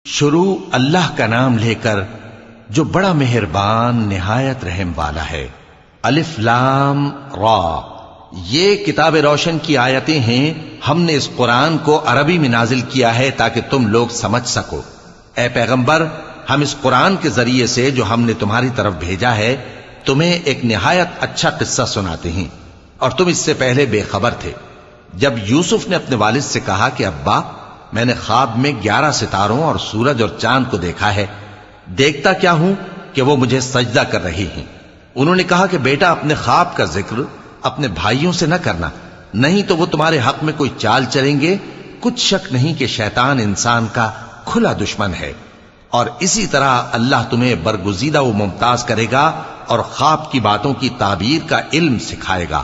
شروع اللہ کا نام لے کر جو بڑا مہربان نہایت رحم والا ہے۔ الف لام را، یہ کتاب روشن کی آیتیں ہیں۔ ہم نے اس قرآن کو عربی میں نازل کیا ہے تاکہ تم لوگ سمجھ سکو۔ اے پیغمبر، ہم اس قرآن کے ذریعے سے جو ہم نے تمہاری طرف بھیجا ہے تمہیں ایک نہایت اچھا قصہ سناتے ہیں، اور تم اس سے پہلے بے خبر تھے۔ جب یوسف نے اپنے والد سے کہا کہ ابا، میں نے خواب میں 11 ستاروں اور سورج اور چاند کو دیکھا ہے، دیکھتا کیا ہوں کہ وہ مجھے سجدہ کر رہی ہیں۔ انہوں نے کہا کہ بیٹا، اپنے خواب کا ذکر اپنے بھائیوں سے نہ کرنا، نہیں تو وہ تمہارے حق میں کوئی چال چلیں گے۔ کچھ شک نہیں کہ شیطان انسان کا کھلا دشمن ہے، اور اسی طرح اللہ تمہیں برگزیدہ و ممتاز کرے گا اور خواب کی باتوں کی تعبیر کا علم سکھائے گا۔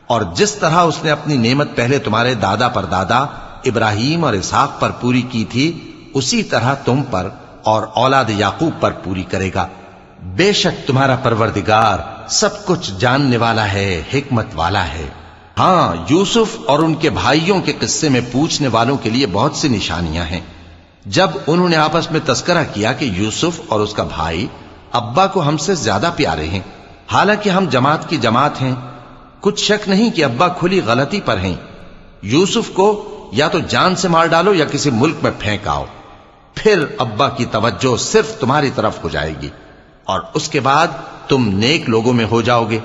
اور جس طرح اس نے اپنی نعمت پہلے تمہارے دادا پر دادا ابراہیم اور اسحاق پر پوری کی تھی، اسی طرح تم پر اور اولاد یعقوب پر پوری کرے گا۔ بے شک تمہارا پروردگار سب کچھ جاننے والا ہے، حکمت والا ہے۔ ہاں، یوسف اور ان کے بھائیوں کے قصے میں پوچھنے والوں کے لیے بہت سی نشانیاں ہیں۔ جب انہوں نے آپس میں تذکرہ کیا کہ یوسف اور اس کا بھائی ابا کو ہم سے زیادہ پیارے ہیں، حالانکہ ہم جماعت کی جماعت ہیں، کچھ شک نہیں کہ ابا کھلی غلطی پر ہیں۔ یوسف کو یا تو جان سے مار ڈالو یا کسی ملک میں پھینک آؤ، پھر ابا کی توجہ صرف تمہاری طرف ہو جائے گی، اور اس کے بعد تم نیک لوگوں میں ہو جاؤ گے۔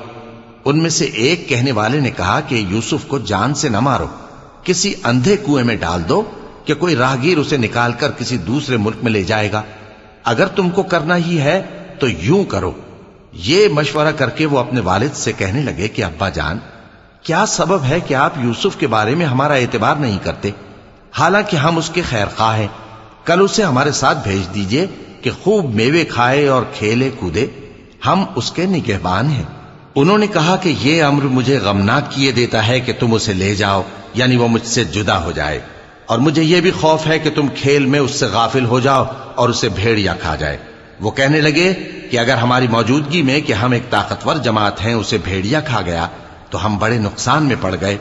ان میں سے ایک کہنے والے نے کہا کہ یوسف کو جان سے نہ مارو، کسی اندھے کنویں میں ڈال دو کہ کوئی راہگیر اسے نکال کر کسی دوسرے ملک میں لے جائے گا۔ اگر تم کو کرنا ہی ہے تو یوں کرو۔ یہ مشورہ کر کے وہ اپنے والد سے کہنے لگے کہ ابا جان، کیا سبب ہے کہ آپ یوسف کے بارے میں ہمارا اعتبار نہیں کرتے، حالانکہ ہم اس کے خیر خواہ ہیں؟ کل اسے ہمارے ساتھ بھیج دیجئے کہ خوب میوے کھائے اور کھیلے کودے، ہم اس کے نگہبان ہیں۔ انہوں نے کہا کہ یہ امر مجھے غمناک کیے دیتا ہے کہ تم اسے لے جاؤ، یعنی وہ مجھ سے جدا ہو جائے، اور مجھے یہ بھی خوف ہے کہ تم کھیل میں اس سے غافل ہو جاؤ اور اسے بھیڑیا کھا جائے۔ وہ کہنے لگے کہ اگر ہماری موجودگی میں کہ ہم ایک طاقتور جماعت ہیں اسے بھیڑیا کھا گیا تو ہم بڑے نقصان میں پڑ گئے۔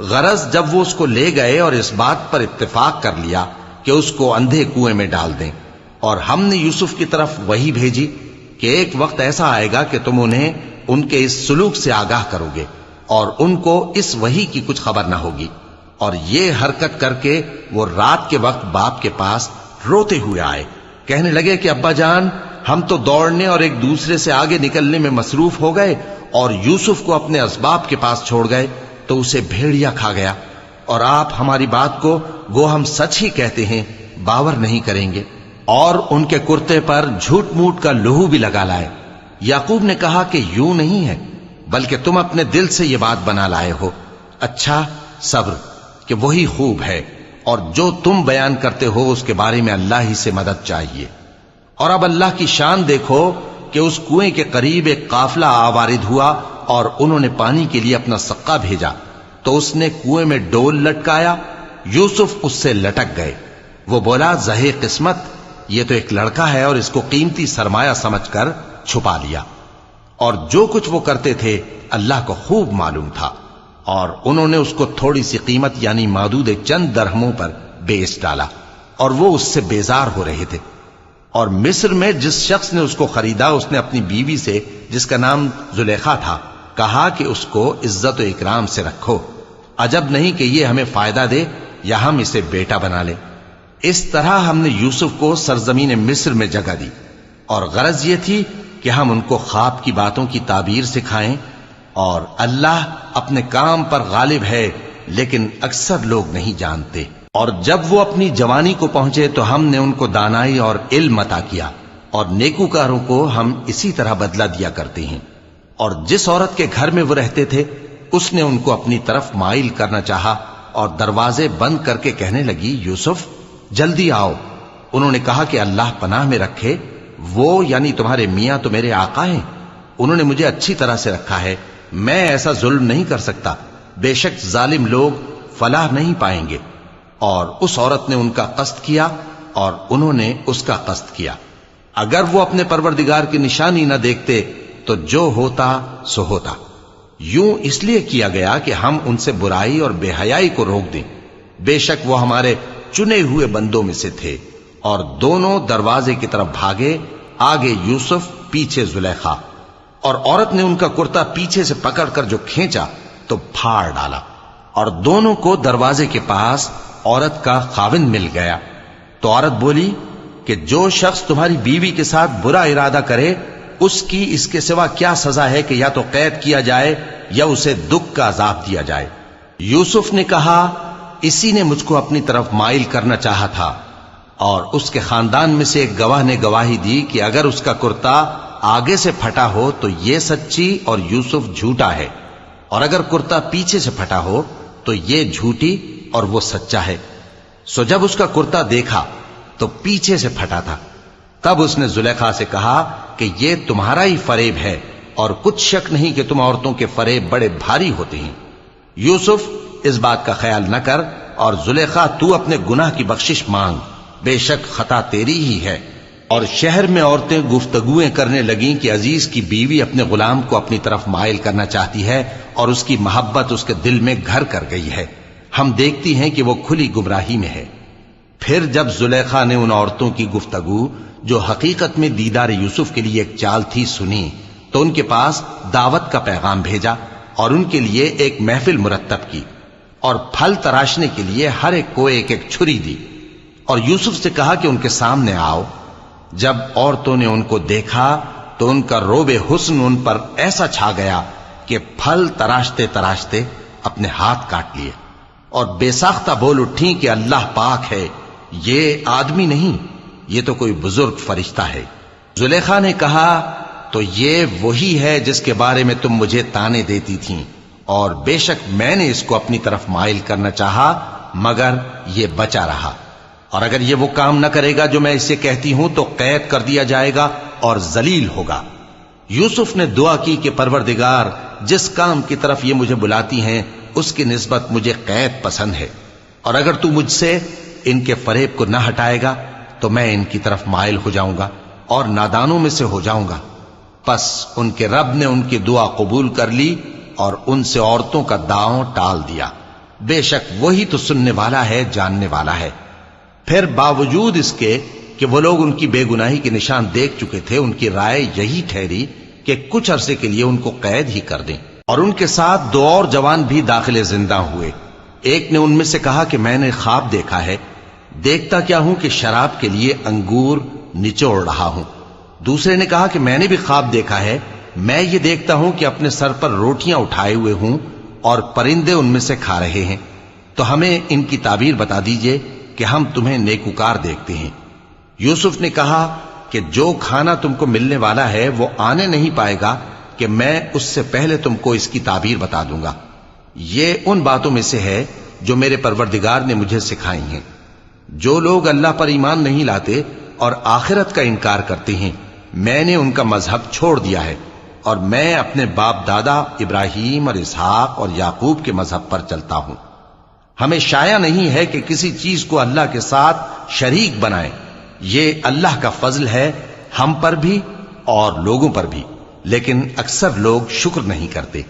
غرض جب وہ اس کو لے گئے اور اس بات پر اتفاق کر لیا کہ اس کو اندھے کنویں میں ڈال دیں، اور ہم نے یوسف کی طرف وحی بھیجی کہ ایک وقت ایسا آئے گا کہ تم انہیں ان کے اس سلوک سے آگاہ کرو گے، اور ان کو اس وحی کی کچھ خبر نہ ہوگی۔ اور یہ حرکت کر کے وہ رات کے وقت باپ کے پاس روتے ہوئے آئے، کہنے لگے کہ ابا جان، ہم تو دوڑنے اور ایک دوسرے سے آگے نکلنے میں مصروف ہو گئے اور یوسف کو اپنے اسباب کے پاس چھوڑ گئے تو اسے بھیڑیا کھا گیا، اور آپ ہماری بات کو گو ہم سچ ہی کہتے ہیں باور نہیں کریں گے۔ اور ان کے کرتے پر جھوٹ موٹ کا لہو بھی لگا لائے۔ یعقوب نے کہا کہ یوں نہیں ہے، بلکہ تم اپنے دل سے یہ بات بنا لائے ہو۔ اچھا، صبر کہ وہی خوب ہے، اور جو تم بیان کرتے ہو اس کے بارے میں اللہ ہی سے مدد چاہیے۔ اور اب اللہ کی شان دیکھو کہ اس کنویں کے قریب ایک قافلہ آوارد ہوا اور انہوں نے پانی کے لیے اپنا سقا بھیجا، تو اس نے کنویں میں ڈول لٹکایا، یوسف اس سے لٹک گئے۔ وہ بولا، زہے قسمت، یہ تو ایک لڑکا ہے، اور اس کو قیمتی سرمایہ سمجھ کر چھپا لیا۔ اور جو کچھ وہ کرتے تھے اللہ کو خوب معلوم تھا، اور انہوں نے اس کو تھوڑی سی قیمت یعنی مادود چند درہموں پر بیچ ڈالا، اور وہ اس سے بیزار ہو رہے تھے۔ اور مصر میں جس شخص نے اس کو خریدا، اس نے اپنی بیوی سے جس کا نام زلیخا تھا کہا کہ اس کو عزت و اکرام سے رکھو، عجب نہیں کہ یہ ہمیں فائدہ دے یا ہم اسے بیٹا بنا لیں۔ اس طرح ہم نے یوسف کو سرزمین مصر میں جگہ دی، اور غرض یہ تھی کہ ہم ان کو خواب کی باتوں کی تعبیر سکھائیں۔ اور اللہ اپنے کام پر غالب ہے، لیکن اکثر لوگ نہیں جانتے۔ اور جب وہ اپنی جوانی کو پہنچے تو ہم نے ان کو دانائی اور علم عطا کیا، اور نیکوکاروں کو ہم اسی طرح بدلہ دیا کرتے ہیں۔ اور جس عورت کے گھر میں وہ رہتے تھے اس نے ان کو اپنی طرف مائل کرنا چاہا، اور دروازے بند کر کے کہنے لگی، یوسف جلدی آؤ۔ انہوں نے کہا کہ اللہ پناہ میں رکھے، وہ یعنی تمہارے میاں تو میرے آقا ہیں، انہوں نے مجھے اچھی طرح سے رکھا ہے، میں ایسا ظلم نہیں کر سکتا، بے شک ظالم لوگ فلاح نہیں پائیں گے۔ اور اس عورت نے ان کا قصد کیا اور انہوں نے اس کا قصد کیا۔ اگر وہ اپنے پروردگار کی نشانی نہ دیکھتے تو جو ہوتا سو ہوتا۔ یوں اس لیے کیا گیا کہ ہم ان سے برائی اور بے حیائی کو روک دیں، بے شک وہ ہمارے چنے ہوئے بندوں میں سے تھے، اور دونوں دروازے کی طرف بھاگے، آگے یوسف پیچھے زلیخا، اور عورت نے ان کا کرتا پیچھے سے پکڑ کر جو کھینچا تو پھاڑ ڈالا، اور دونوں کو دروازے کے پاس عورت کا خاوند مل گیا۔ تو عورت بولی کہ جو شخص تمہاری بیوی کے ساتھ برا ارادہ کرے اس کی اس کے سوا کیا سزا ہے کہ یا تو قید کیا جائے یا اسے دکھ کا عذاب دیا جائے۔ یوسف نے کہا اسی نے مجھ کو اپنی طرف مائل کرنا چاہا تھا، اور اس کے خاندان میں سے ایک گواہ نے گواہی دی کہ اگر اس کا کرتا آگے سے پھٹا ہو تو یہ سچی اور یوسف جھوٹا ہے، اور اگر کرتا پیچھے سے پھٹا ہو تو یہ جھوٹی اور وہ سچا ہے۔ سو جب اس کا کرتا دیکھا تو پیچھے سے پھٹا تھا، تب اس نے زلیخا سے کہا کہ یہ تمہارا ہی فریب ہے، اور کچھ شک نہیں کہ تم عورتوں کے فریب بڑے بھاری ہوتے ہیں۔ یوسف اس بات کا خیال نہ کر، اور زلیخا تو اپنے گناہ کی بخشش مانگ، بے شک خطا تیری ہی ہے۔ اور شہر میں عورتیں گفتگویں کرنے لگیں کہ عزیز کی بیوی اپنے غلام کو اپنی طرف مائل کرنا چاہتی ہے، اور اس کی محبت اس کے دل میں گھر کر گئی ہے، ہم دیکھتی ہیں کہ وہ کھلی گمراہی میں ہے۔ پھر جب زلیخا نے ان عورتوں کی گفتگو جو حقیقت میں دیدار یوسف کے لیے ایک چال تھی سنی، تو ان کے پاس دعوت کا پیغام بھیجا، اور ان کے لیے ایک محفل مرتب کی، اور پھل تراشنے کے لیے ہر ایک کو ایک ایک چھری دی، اور یوسف سے کہا کہ ان کے سامنے آؤ۔ جب عورتوں نے ان کو دیکھا تو ان کا روب حسن ان پر ایسا چھا گیا کہ پھل تراشتے تراشتے اپنے ہاتھ کاٹ لیے، اور بے ساختہ بول اٹھیں کہ اللہ پاک ہے، یہ آدمی نہیں، یہ تو کوئی بزرگ فرشتہ ہے۔ زلیخا نے کہا تو یہ وہی ہے جس کے بارے میں تم مجھے تانے دیتی تھیں، اور بے شک میں نے اس کو اپنی طرف مائل کرنا چاہا مگر یہ بچا رہا، اور اگر یہ وہ کام نہ کرے گا جو میں اسے کہتی ہوں تو قید کر دیا جائے گا اور ذلیل ہوگا۔ یوسف نے دعا کی کہ پروردگار جس کام کی طرف یہ مجھے بلاتی ہیں اس کی نسبت مجھے قید پسند ہے، اور اگر تو مجھ سے ان کے فریب کو نہ ہٹائے گا تو میں ان کی طرف مائل ہو جاؤں گا اور نادانوں میں سے ہو جاؤں گا۔ پس ان کے رب نے ان کی دعا قبول کر لی اور ان سے عورتوں کا داؤں ٹال دیا، بے شک وہی تو سننے والا ہے، جاننے والا ہے۔ پھر باوجود اس کے کہ وہ لوگ ان کی بے گناہی کے نشان دیکھ چکے تھے، ان کی رائے یہی ٹھہری کہ کچھ عرصے کے لیے ان کو قید ہی کر دیں، اور ان کے ساتھ دو اور جوان بھی داخل زندہ ہوئے۔ ایک نے ان میں سے کہا کہ میں نے خواب دیکھا ہے، دیکھتا کیا ہوں کہ شراب کے لیے انگور نچوڑ رہا ہوں۔ دوسرے نے کہا کہ میں نے بھی خواب دیکھا ہے، میں یہ دیکھتا ہوں کہ اپنے سر پر روٹیاں اٹھائے ہوئے ہوں اور پرندے ان میں سے کھا رہے ہیں، تو ہمیں ان کی تعبیر بتا دیجئے کہ ہم تمہیں نیکوکار دیکھتے ہیں۔ یوسف نے کہا کہ جو کھانا تم کو ملنے والا ہے وہ آنے نہیں پائے گا کہ میں اس سے پہلے تم کو اس کی تعبیر بتا دوں گا۔ یہ ان باتوں میں سے ہے جو میرے پروردگار نے مجھے سکھائی ہیں۔ جو لوگ اللہ پر ایمان نہیں لاتے اور آخرت کا انکار کرتے ہیں، میں نے ان کا مذہب چھوڑ دیا ہے، اور میں اپنے باپ دادا ابراہیم اور اسحاق اور یعقوب کے مذہب پر چلتا ہوں۔ ہمیں شایع نہیں ہے کہ کسی چیز کو اللہ کے ساتھ شریک بنائیں، یہ اللہ کا فضل ہے ہم پر بھی اور لوگوں پر بھی، لیکن اکثر لوگ شکر نہیں کرتے۔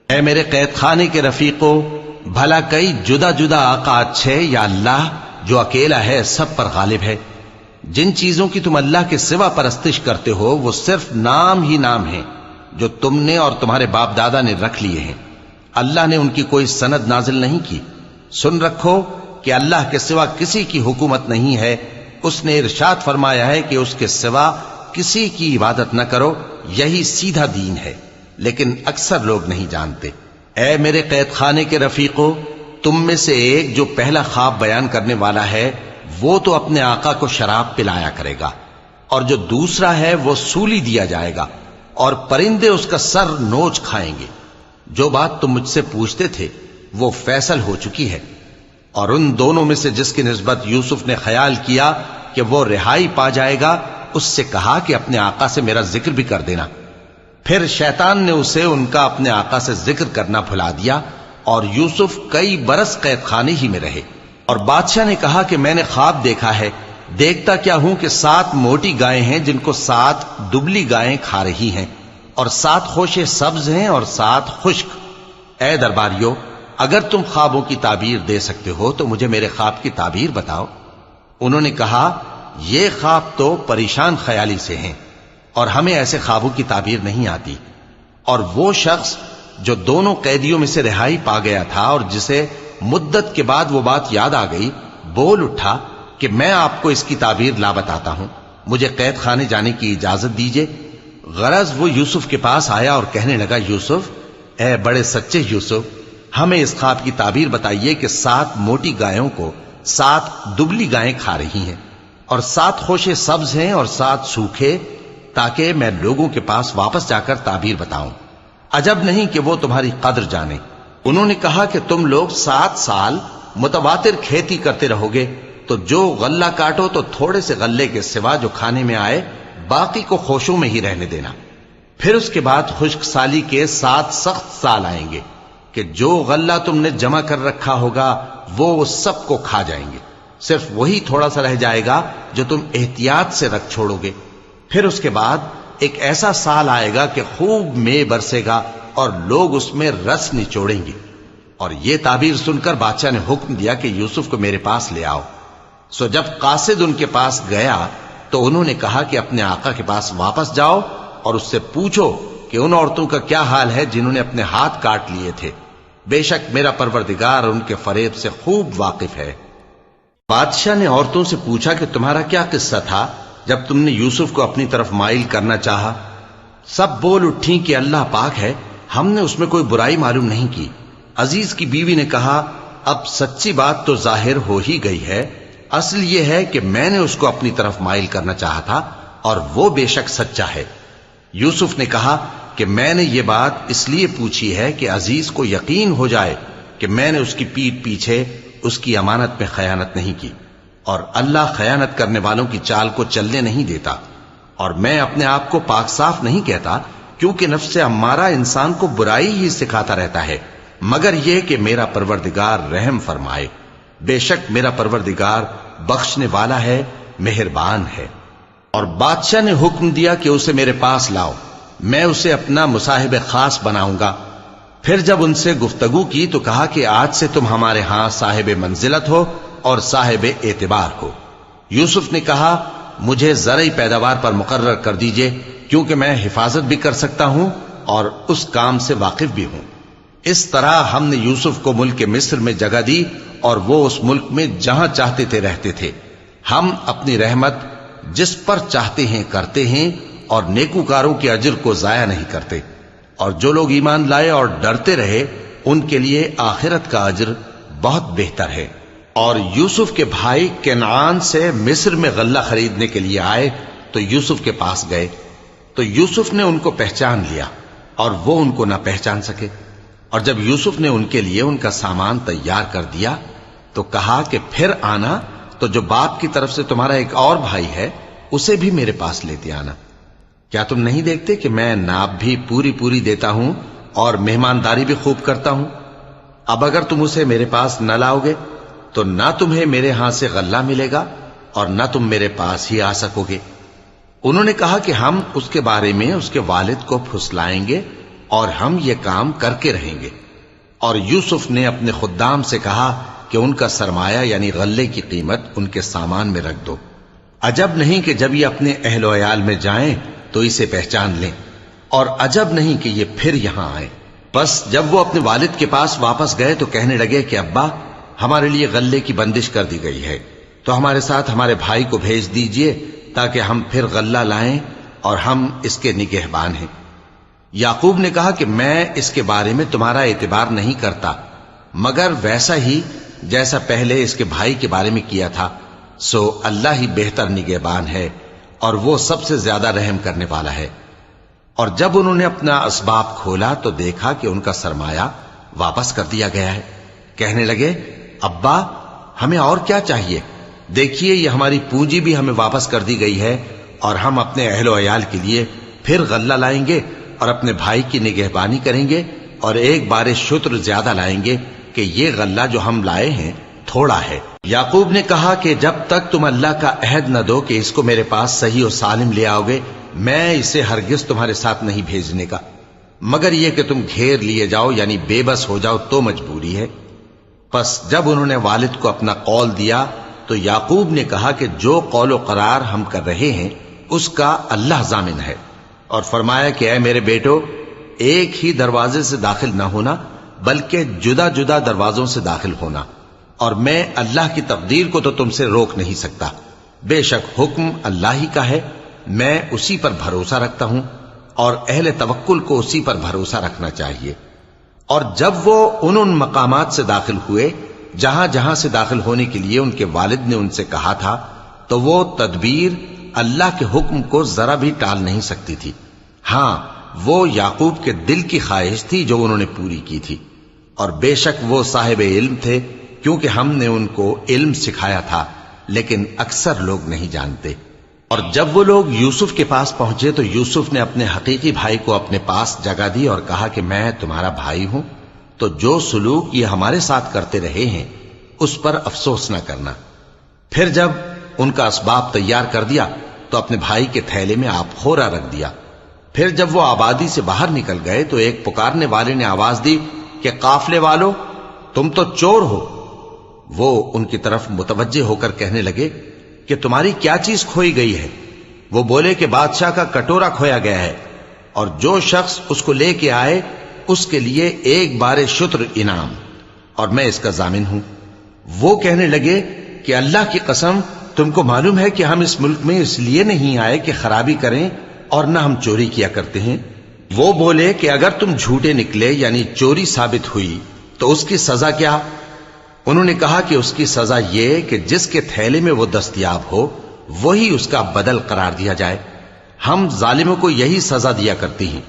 اے میرے قید خانے کے رفیقو، بھلا کئی جدا جدا آقا اچھے یا اللہ جو اکیلا ہے سب پر غالب ہے؟ جن چیزوں کی تم اللہ کے سوا پرستش کرتے ہو وہ صرف نام ہی نام ہیں جو تم نے اور تمہارے باپ دادا نے رکھ لیے ہیں، اللہ نے ان کی کوئی سند نازل نہیں کی۔ سن رکھو کہ اللہ کے سوا کسی کی حکومت نہیں ہے، اس نے ارشاد فرمایا ہے کہ اس کے سوا کسی کی عبادت نہ کرو، یہی سیدھا دین ہے، لیکن اکثر لوگ نہیں جانتے۔ اے میرے قید خانے کے رفیقو، تم میں سے ایک جو پہلا خواب بیان کرنے والا ہے وہ تو اپنے آقا کو شراب پلایا کرے گا، اور جو دوسرا ہے وہ سولی دیا جائے گا، اور پرندے اس کا سر نوچ کھائیں گے۔ جو بات تم مجھ سے پوچھتے تھے وہ فیصل ہو چکی ہے، اور ان دونوں میں سے جس کی نسبت یوسف نے خیال کیا کہ وہ رہائی پا جائے گا، اس سے کہا کہ اپنے آقا سے میرا ذکر بھی کر دینا۔ پھر شیطان نے اسے ان کا اپنے آقا سے ذکر کرنا بھلا دیا، اور یوسف کئی برس قید خانے ہی میں رہے۔ اور بادشاہ نے کہا کہ میں نے خواب دیکھا ہے، دیکھتا کیا ہوں کہ 7 موٹی گائیں ہیں جن کو 7 دبلی گائیں کھا رہی ہیں، اور 7 خوشے سبز ہیں اور 7 خشک۔ اے درباریو، اگر تم خوابوں کی تعبیر دے سکتے ہو تو مجھے میرے خواب کی تعبیر بتاؤ۔ انہوں نے کہا یہ خواب تو پریشان خیالی سے ہیں اور ہمیں ایسے خوابوں کی تعبیر نہیں آتی۔ اور وہ شخص جو دونوں قیدیوں میں سے رہائی پا گیا تھا اور جسے مدت کے بعد وہ بات یاد آ گئی، بول اٹھا کہ میں آپ کو اس کی تعبیر لا بتاتا ہوں، مجھے قید خانے جانے کی اجازت دیجیے۔ غرض وہ یوسف کے پاس آیا اور کہنے لگا، یوسف، اے بڑے سچے یوسف، ہمیں اس خواب کی تعبیر بتائیے کہ 7 موٹی گایوں کو 7 دبلی گائیں کھا رہی ہیں، اور 7 خوشے سبز ہیں اور 7 سوکھے، تاکہ میں لوگوں کے پاس واپس جا کر تعبیر بتاؤں۔ عجب نہیں کہ وہ تمہاری قدر جانے۔ انہوں نے کہا کہ تم لوگ 7 سال متواتر کھیتی کرتے رہو گے، تو جو غلہ کاٹو تو تھوڑے سے غلے کے سوا جو کھانے میں آئے باقی کو خوشوں میں ہی رہنے دینا۔ پھر اس کے بعد خشک سالی کے 7 سخت سال آئیں گے کہ جو غلہ تم نے جمع کر رکھا ہوگا وہ اس سب کو کھا جائیں گے، صرف وہی تھوڑا سا رہ جائے گا جو تم احتیاط سے رکھ چھوڑو گے۔ پھر اس کے بعد ایک ایسا سال آئے گا کہ خوب مے برسے گا اور لوگ اس میں رس نچوڑیں گے۔ اور یہ تعبیر سن کر بادشاہ نے حکم دیا کہ یوسف کو میرے پاس لے آؤ۔ سو جب قاصد ان کے پاس گیا تو انہوں نے کہا کہ اپنے آقا کے پاس واپس جاؤ اور اس سے پوچھو کہ ان عورتوں کا کیا حال ہے جنہوں نے اپنے ہاتھ کاٹ لیے تھے، بے شک میرا پروردگار ان کے فریب سے خوب واقف ہے۔ بادشاہ نے عورتوں سے پوچھا کہ تمہارا کیا قصہ تھا جب تم نے یوسف کو اپنی طرف مائل کرنا چاہا؟ سب بول اٹھیں کہ اللہ پاک ہے، ہم نے اس میں کوئی برائی معلوم نہیں کی۔ عزیز کی بیوی نے کہا، اب سچی بات تو ظاہر ہو ہی گئی ہے، اصل یہ ہے کہ میں نے اس کو اپنی طرف مائل کرنا چاہا تھا اور وہ بے شک سچا ہے۔ یوسف نے کہا کہ میں نے یہ بات اس لیے پوچھی ہے کہ عزیز کو یقین ہو جائے کہ میں نے اس کی پیٹھ پیچھے اس کی امانت میں خیانت نہیں کی، اور اللہ خیانت کرنے والوں کی چال کو چلنے نہیں دیتا۔ اور میں اپنے آپ کو پاک صاف نہیں کہتا، کیونکہ نفس امارہ انسان کو برائی ہی سکھاتا رہتا ہے، مگر یہ کہ میرا پروردگار رحم فرمائے، بے شک میرا پروردگار بخشنے والا ہے، مہربان ہے۔ اور بادشاہ نے حکم دیا کہ اسے میرے پاس لاؤ، میں اسے اپنا مصاحب خاص بناؤں گا۔ پھر جب ان سے گفتگو کی تو کہا کہ آج سے تم ہمارے ہاں صاحب منزلت ہو اور صاحب اعتبار ہو۔ یوسف نے کہا، مجھے زرعی پیداوار پر مقرر کر دیجئے، کیونکہ میں حفاظت بھی کر سکتا ہوں اور اس کام سے واقف بھی ہوں۔ اس طرح ہم نے یوسف کو ملک مصر میں جگہ دی اور وہ اس ملک میں جہاں چاہتے تھے رہتے تھے۔ ہم اپنی رحمت جس پر چاہتے ہیں کرتے ہیں اور نیکوکاروں کے اجر کو ضائع نہیں کرتے، اور جو لوگ ایمان لائے اور ڈرتے رہے ان کے لیے آخرت کا اجر بہت بہتر ہے۔ اور یوسف کے بھائی کنعان سے مصر میں غلہ خریدنے کے لیے آئے تو یوسف کے پاس گئے، تو یوسف نے ان کو پہچان لیا اور وہ ان کو نہ پہچان سکے۔ اور جب یوسف نے ان کے لیے ان کا سامان تیار کر دیا تو کہا کہ پھر آنا تو جو باپ کی طرف سے تمہارا ایک اور بھائی ہے اسے بھی میرے پاس لیتے آنا۔ کیا تم نہیں دیکھتے کہ میں ناب بھی پوری دیتا ہوں اور مہمانداری بھی خوب کرتا ہوں؟ اب اگر تم اسے میرے پاس نہ لاؤ گے تو نہ تمہیں میرے ہاں سے غلہ ملے گا اور نہ تم میرے پاس ہی آ سکو گے۔ انہوں نے کہا کہ ہم اس کے بارے میں اس کے والد کو پھسلائیں گے اور ہم یہ کام کر کے رہیں گے۔ اور یوسف نے اپنے خدام سے کہا کہ ان کا سرمایہ یعنی غلے کی قیمت ان کے سامان میں رکھ دو۔ عجب نہیں کہ جب یہ اپنے اہل و عیال میں جائیں تو اسے پہچان لیں، اور عجب نہیں کہ یہ پھر یہاں آئیں۔ بس جب وہ اپنے والد کے پاس واپس گئے تو کہنے لگے کہ ابا، ہمارے لیے غلے کی بندش کر دی گئی ہے، تو ہمارے ساتھ ہمارے بھائی کو بھیج دیجئے تاکہ ہم پھر غلہ لائیں اور ہم اس کے نگہبان ہیں۔ یعقوب نے کہا کہ میں اس کے بارے میں تمہارا اعتبار نہیں کرتا، مگر ویسا ہی جیسا پہلے اس کے بھائی کے بارے میں کیا تھا، سو اللہ ہی بہتر نگہبان ہے اور وہ سب سے زیادہ رحم کرنے والا ہے۔ اور جب انہوں نے اپنا اسباب کھولا تو دیکھا کہ ان کا سرمایہ واپس کر دیا گیا ہے۔ کہنے لگے، ابا، ہمیں اور کیا چاہیے؟ دیکھیے یہ ہماری پونجی بھی ہمیں واپس کر دی گئی ہے، اور ہم اپنے اہل و عیال کے لیے پھر غلہ لائیں گے اور اپنے بھائی کی نگہبانی کریں گے، اور ایک بار شتر زیادہ لائیں گے کہ یہ غلہ جو ہم لائے ہیں تھوڑا ہے۔ یعقوب نے کہا کہ جب تک تم اللہ کا عہد نہ دو کہ اس کو میرے پاس صحیح و سالم لے آؤ گے، میں اسے ہرگز تمہارے ساتھ نہیں بھیجنے کا، مگر یہ کہ تم گھیر لیے جاؤ یعنی بے بس ہو جاؤ تو مجبوری ہے۔ پس جب انہوں نے والد کو اپنا قول دیا تو یعقوب نے کہا کہ جو قول و قرار ہم کر رہے ہیں اس کا اللہ ضامن ہے، اور فرمایا کہ اے میرے بیٹو، ایک ہی دروازے سے داخل نہ ہونا بلکہ جدا جدا دروازوں سے داخل ہونا، اور میں اللہ کی تقدیر کو تو تم سے روک نہیں سکتا، بے شک حکم اللہ ہی کا ہے، میں اسی پر بھروسہ رکھتا ہوں، اور اہل توکل کو اسی پر بھروسہ رکھنا چاہیے۔ اور جب وہ ان مقامات سے داخل ہوئے جہاں جہاں سے داخل ہونے کے لیے ان کے والد نے ان سے کہا تھا، تو وہ تدبیر اللہ کے حکم کو ذرا بھی ٹال نہیں سکتی تھی۔ ہاں، وہ یعقوب کے دل کی خواہش تھی جو انہوں نے پوری کی تھی، اور بے شک وہ صاحب علم تھے، کیونکہ ہم نے ان کو علم سکھایا تھا، لیکن اکثر لوگ نہیں جانتے۔ اور جب وہ لوگ یوسف کے پاس پہنچے تو یوسف نے اپنے حقیقی بھائی کو اپنے پاس جگہ دی اور کہا کہ میں تمہارا بھائی ہوں، تو جو سلوک یہ ہمارے ساتھ کرتے رہے ہیں اس پر افسوس نہ کرنا۔ پھر جب ان کا اسباب تیار کر دیا تو اپنے بھائی کے تھیلے میں آپ خورا رکھ دیا۔ پھر جب وہ آبادی سے باہر نکل گئے تو ایک پکارنے والے نے آواز دی کہ قافلے والو، تم تو چور ہو۔ وہ ان کی طرف متوجہ ہو کر کہنے لگے کہ تمہاری کیا چیز کھوئی گئی ہے؟ وہ بولے کہ بادشاہ کا کٹورا کھویا گیا ہے، اور جو شخص اس کو لے کے آئے اس کے لیے ایک بار شتر انعام، اور میں اس کا ضامن ہوں۔ وہ کہنے لگے کہ اللہ کی قسم، تم کو معلوم ہے کہ ہم اس ملک میں اس لیے نہیں آئے کہ خرابی کریں اور نہ ہم چوری کیا کرتے ہیں۔ وہ بولے کہ اگر تم جھوٹے نکلے یعنی چوری ثابت ہوئی تو اس کی سزا کیا؟ انہوں نے کہا کہ اس کی سزا یہ کہ جس کے تھیلے میں وہ دستیاب ہو وہی اس کا بدل قرار دیا جائے، ہم ظالموں کو یہی سزا دیا کرتی ہیں۔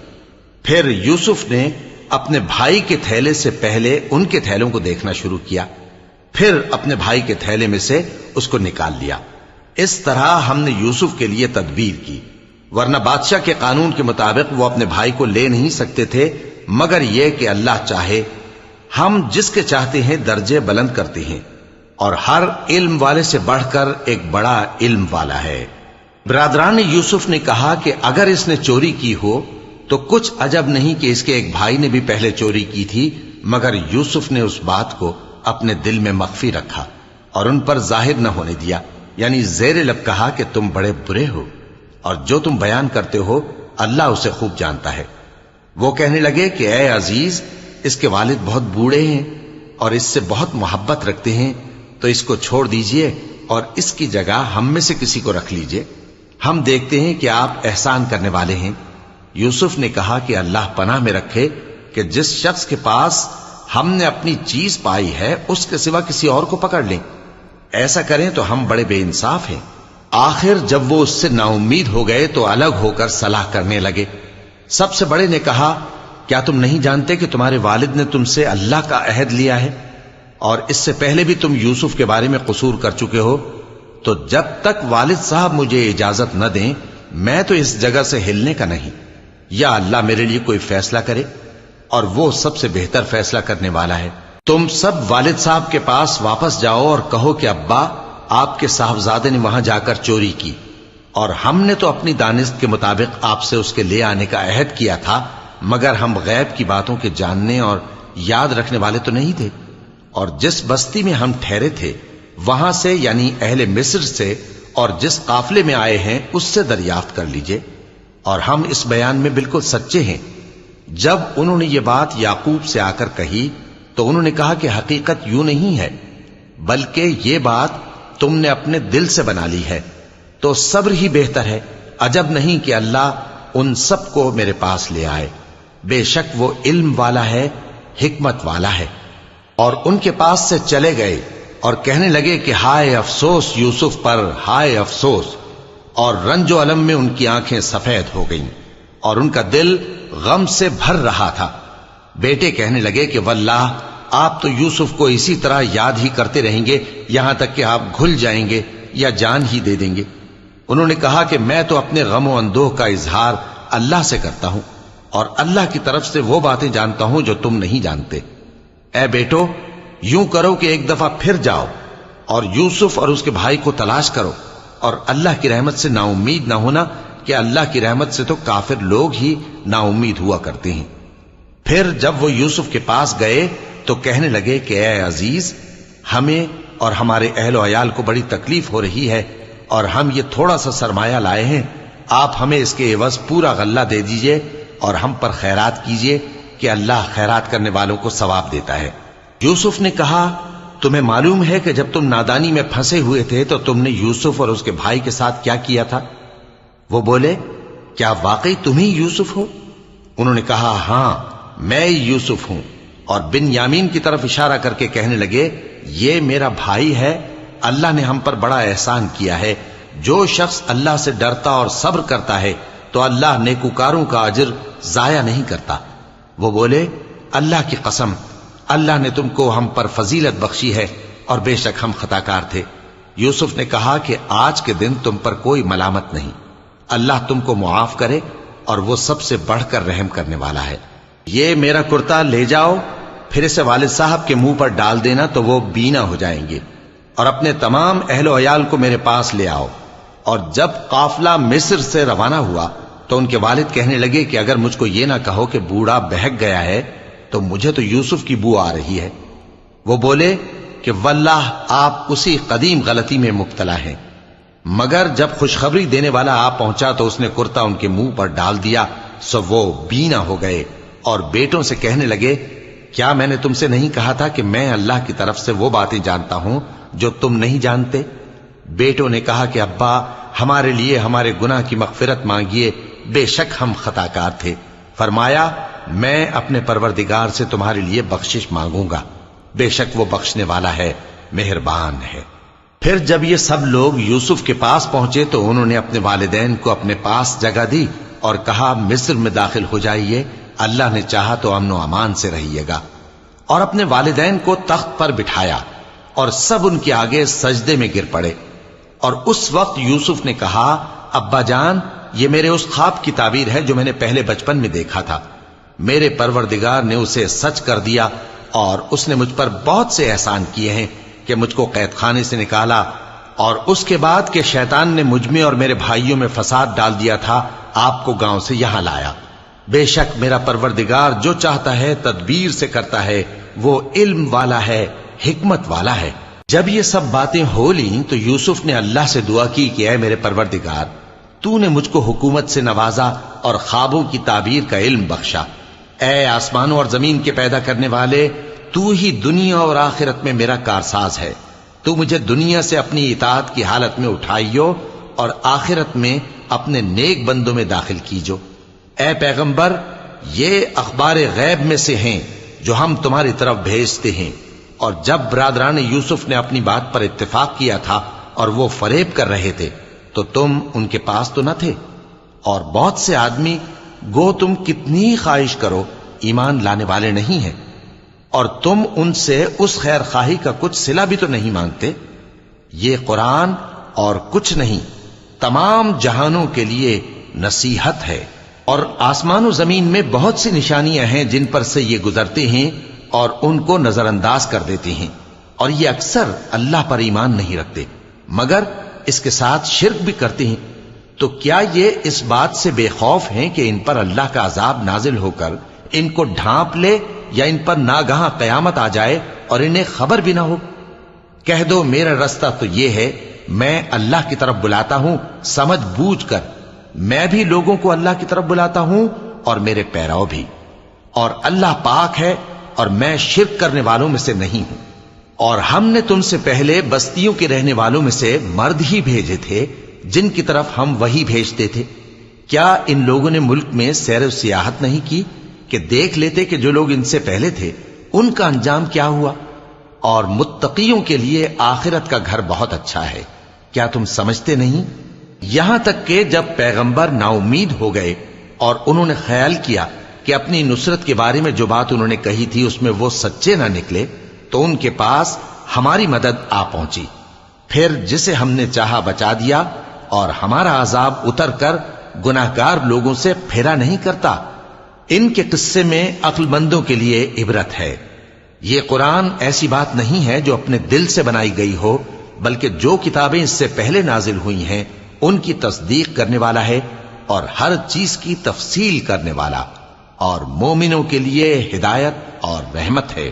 پھر یوسف نے اپنے بھائی کے تھیلے سے پہلے ان کے تھیلوں کو دیکھنا شروع کیا، پھر اپنے بھائی کے تھیلے میں سے اس کو نکال لیا۔ اس طرح ہم نے یوسف کے لیے تدبیر کی، ورنہ بادشاہ کے قانون کے مطابق وہ اپنے بھائی کو لے نہیں سکتے تھے مگر یہ کہ اللہ چاہے۔ ہم جس کے چاہتے ہیں درجے بلند کرتے ہیں، اور ہر علم والے سے بڑھ کر ایک بڑا علم والا ہے۔ برادران یوسف نے کہا کہ اگر اس نے چوری کی ہو تو کچھ عجب نہیں کہ اس کے ایک بھائی نے بھی پہلے چوری کی تھی، مگر یوسف نے اس بات کو اپنے دل میں مخفی رکھا اور ان پر ظاہر نہ ہونے دیا، یعنی زیر لب کہا کہ تم بڑے برے ہو، اور جو تم بیان کرتے ہو اللہ اسے خوب جانتا ہے۔ وہ کہنے لگے کہ اے عزیز، اس کے والد بہت بوڑھے ہیں اور اس سے بہت محبت رکھتے ہیں، تو اس کو چھوڑ دیجئے اور اس کی جگہ ہم میں سے کسی کو رکھ لیجئے، ہم دیکھتے ہیں کہ آپ احسان کرنے والے ہیں۔ یوسف نے کہا کہ اللہ پناہ میں رکھے کہ جس شخص کے پاس ہم نے اپنی چیز پائی ہے اس کے سوا کسی اور کو پکڑ لیں، ایسا کریں تو ہم بڑے بے انصاف ہیں۔ آخر جب وہ اس سے نا امید ہو گئے تو الگ ہو کر صلاح کرنے لگے۔ سب سے بڑے نے کہا کیا تم نہیں جانتے کہ تمہارے والد نے تم سے اللہ کا عہد لیا ہے، اور اس سے پہلے بھی تم یوسف کے بارے میں قصور کر چکے ہو، تو جب تک والد صاحب مجھے اجازت نہ دیں میں تو اس جگہ سے ہلنے کا نہیں، یا اللہ میرے لیے کوئی فیصلہ کرے، اور وہ سب سے بہتر فیصلہ کرنے والا ہے۔ تم سب والد صاحب کے پاس واپس جاؤ اور کہو کہ ابا، آپ کے صاحبزادے نے وہاں جا کر چوری کی، اور ہم نے تو اپنی دانست کے مطابق آپ سے اس کے لے آنے کا عہد کیا تھا، مگر ہم غیب کی باتوں کے جاننے اور یاد رکھنے والے تو نہیں تھے، اور جس بستی میں ہم ٹھہرے تھے وہاں سے یعنی اہل مصر سے اور جس قافلے میں آئے ہیں اس سے دریافت کر لیجئے، اور ہم اس بیان میں بالکل سچے ہیں۔ جب انہوں نے یہ بات یعقوب سے آ کر کہی تو انہوں نے کہا کہ حقیقت یوں نہیں ہے، بلکہ یہ بات تم نے اپنے دل سے بنا لی ہے، تو صبر ہی بہتر ہے۔ عجب نہیں کہ اللہ ان سب کو میرے پاس لے آئے، بے شک وہ علم والا ہے، حکمت والا ہے۔ اور ان کے پاس سے چلے گئے اور کہنے لگے کہ ہائے افسوس یوسف پر، ہائے افسوس، اور رنج و الم میں ان کی آنکھیں سفید ہو گئیں اور ان کا دل غم سے بھر رہا تھا۔ بیٹے کہنے لگے کہ واللہ آپ تو یوسف کو اسی طرح یاد ہی کرتے رہیں گے یہاں تک کہ آپ گھل جائیں گے یا جان ہی دے دیں گے۔ انہوں نے کہا کہ میں تو اپنے غم و اندوہ کا اظہار اللہ سے کرتا ہوں، اور اللہ کی طرف سے وہ باتیں جانتا ہوں جو تم نہیں جانتے۔ اے بیٹو، یوں کرو کہ ایک دفعہ پھر جاؤ اور یوسف اور اس کے بھائی کو تلاش کرو، اور اللہ کی رحمت سے نا امید نہ ہونا کہ اللہ کی رحمت سے تو کافر لوگ ہی نا امید ہوا کرتے ہیں۔ پھر جب وہ یوسف کے پاس گئے تو کہنے لگے کہ اے عزیز، ہمیں اور ہمارے اہل و عیال کو بڑی تکلیف ہو رہی ہے اور ہم یہ تھوڑا سا سرمایہ لائے ہیں، آپ ہمیں اس کے عوض پورا غلہ دے دیجئے اور ہم پر خیرات کیجئے کہ اللہ خیرات کرنے والوں کو ثواب دیتا ہے۔ یوسف نے کہا تمہیں معلوم ہے کہ جب تم نادانی میں پھنسے ہوئے تھے تو تم نے یوسف اور اس کے بھائی کے ساتھ کیا کیا تھا؟ وہ بولے کیا واقعی تم ہی یوسف ہو؟ انہوں نے کہا ہاں میں یوسف ہوں، اور بن یامین کی طرف اشارہ کر کے کہنے لگے یہ میرا بھائی ہے، اللہ نے ہم پر بڑا احسان کیا ہے، جو شخص اللہ سے ڈرتا اور صبر کرتا ہے تو اللہ نیکوکاروں کا اجر ضائع نہیں کرتا۔ وہ بولے اللہ کی قسم اللہ نے تم کو ہم پر فضیلت بخشی ہے اور بے شک ہم خطا کار تھے۔ یوسف نے کہا کہ آج کے دن تم پر کوئی ملامت نہیں، اللہ تم کو معاف کرے اور وہ سب سے بڑھ کر رحم کرنے والا ہے۔ یہ میرا کرتا لے جاؤ، پھر اسے والد صاحب کے منہ پر ڈال دینا تو وہ بینا ہو جائیں گے، اور اپنے تمام اہل و عیال کو میرے پاس لے آؤ۔ اور جب قافلہ مصر سے روانہ ہوا تو ان کے والد کہنے لگے کہ اگر مجھ کو یہ نہ کہو کہ بوڑھا بہک گیا ہے تو مجھے تو یوسف کی بو آ رہی ہے۔ وہ بولے کہ واللہ آپ اسی قدیم غلطی میں مبتلا ہیں۔ مگر جب خوشخبری دینے والا آ پہنچا تو اس نے کرتا ان کے منہ پر ڈال دیا، سو وہ بینا ہو گئے اور بیٹوں سے کہنے لگے کیا میں نے تم سے نہیں کہا تھا کہ میں اللہ کی طرف سے وہ باتیں جانتا ہوں جو تم نہیں جانتے؟ بیٹوں نے کہا کہ ابا ہمارے لیے ہمارے گناہ کی مغفرت مانگیے، بے شک ہم خطا کار تھے۔ فرمایا میں اپنے پروردگار سے تمہارے لیے بخشش مانگوں گا، بے شک وہ بخشنے والا ہے، مہربان ہے۔ پھر جب یہ سب لوگ یوسف کے پاس پہنچے تو انہوں نے اپنے والدین کو اپنے پاس جگہ دی اور کہا مصر میں داخل ہو جائیے، اللہ نے چاہا تو امن و امان سے رہیے گا۔ اور اپنے والدین کو تخت پر بٹھایا اور سب ان کے آگے سجدے میں گر پڑے۔ اور اس وقت یوسف نے کہا ابا جان یہ میرے اس خواب کی تعبیر ہے جو میں نے پہلے بچپن میں دیکھا تھا، میرے پروردگار نے اسے سچ کر دیا اور اس نے مجھ پر بہت سے احسان کیے ہیں کہ مجھ کو قید خانے سے نکالا، اور اس کے بعد کہ شیطان نے مجھ میں اور میرے بھائیوں میں فساد ڈال دیا تھا آپ کو گاؤں سے یہاں لایا۔ بے شک میرا پروردگار جو چاہتا ہے تدبیر سے کرتا ہے، وہ علم والا ہے، حکمت والا ہے۔ جب یہ سب باتیں ہو لیں تو یوسف نے اللہ سے دعا کی کہ اے میرے پروردگار تو نے مجھ کو حکومت سے نوازا اور خوابوں کی تعبیر کا علم بخشا۔ اے آسمانوں اور زمین کے پیدا کرنے والے، تو ہی دنیا اور آخرت میں میرا کارساز ہے، تو مجھے دنیا سے اپنی اطاعت کی حالت میں اٹھائیو اور آخرت میں اپنے نیک بندوں میں داخل کیجو۔ اے پیغمبر یہ اخبار غیب میں سے ہیں جو ہم تمہاری طرف بھیجتے ہیں۔ اور جب برادران یوسف نے اپنی بات پر اتفاق کیا تھا اور وہ فریب کر رہے تھے تو تم ان کے پاس تو نہ تھے، اور بہت سے آدمی گو تم کتنی خواہش کرو ایمان لانے والے نہیں ہیں، اور تم ان سے اس خیر خواہی کا کچھ صلہ بھی تو نہیں مانگتے۔ یہ قرآن اور کچھ نہیں تمام جہانوں کے لیے نصیحت ہے، اور آسمان و زمین میں بہت سی نشانیاں ہیں جن پر سے یہ گزرتے ہیں اور ان کو نظر انداز کر دیتے ہیں، اور یہ اکثر اللہ پر ایمان نہیں رکھتے مگر اس کے ساتھ شرک بھی کرتے ہیں۔ تو کیا یہ اس بات سے بے خوف ہیں کہ ان پر اللہ کا عذاب نازل ہو کر ان کو ڈھانپ لے یا ان پر ناگہاں قیامت آ جائے اور انہیں خبر بھی نہ ہو؟ کہہ دو میرا رستہ تو یہ ہے، میں اللہ کی طرف بلاتا ہوں سمجھ بوجھ کر، میں بھی لوگوں کو اللہ کی طرف بلاتا ہوں اور میرے پیرو بھی، اور اللہ پاک ہے اور میں شرک کرنے والوں میں سے نہیں ہوں۔ اور ہم نے تم سے پہلے بستیوں کے رہنے والوں میں سے مرد ہی بھیجے تھے جن کی طرف ہم وہی بھیجتے تھے۔ کیا ان لوگوں نے ملک میں سیر و سیاحت نہیں کی کہ دیکھ لیتے کہ جو لوگ ان سے پہلے تھے ان کا انجام کیا ہوا؟ اور متقیوں کے لیے آخرت کا گھر بہت اچھا ہے، کیا تم سمجھتے نہیں؟ یہاں تک کہ جب پیغمبر نا امید ہو گئے اور انہوں نے خیال کیا کہ اپنی نصرت کے بارے میں جو بات انہوں نے کہی تھی اس میں وہ سچے نہ نکلے، تو ان کے پاس ہماری مدد آ پہنچی، پھر جسے ہم نے چاہا بچا دیا، اور ہمارا عذاب اتر کر گناہگار لوگوں سے پھیرا نہیں کرتا۔ ان کے قصے میں عقل مندوں کے لیے عبرت ہے۔ یہ قرآن ایسی بات نہیں ہے جو اپنے دل سے بنائی گئی ہو، بلکہ جو کتابیں اس سے پہلے نازل ہوئی ہیں ان کی تصدیق کرنے والا ہے اور ہر چیز کی تفصیل کرنے والا، اور مومنوں کے لیے ہدایت اور رحمت ہے۔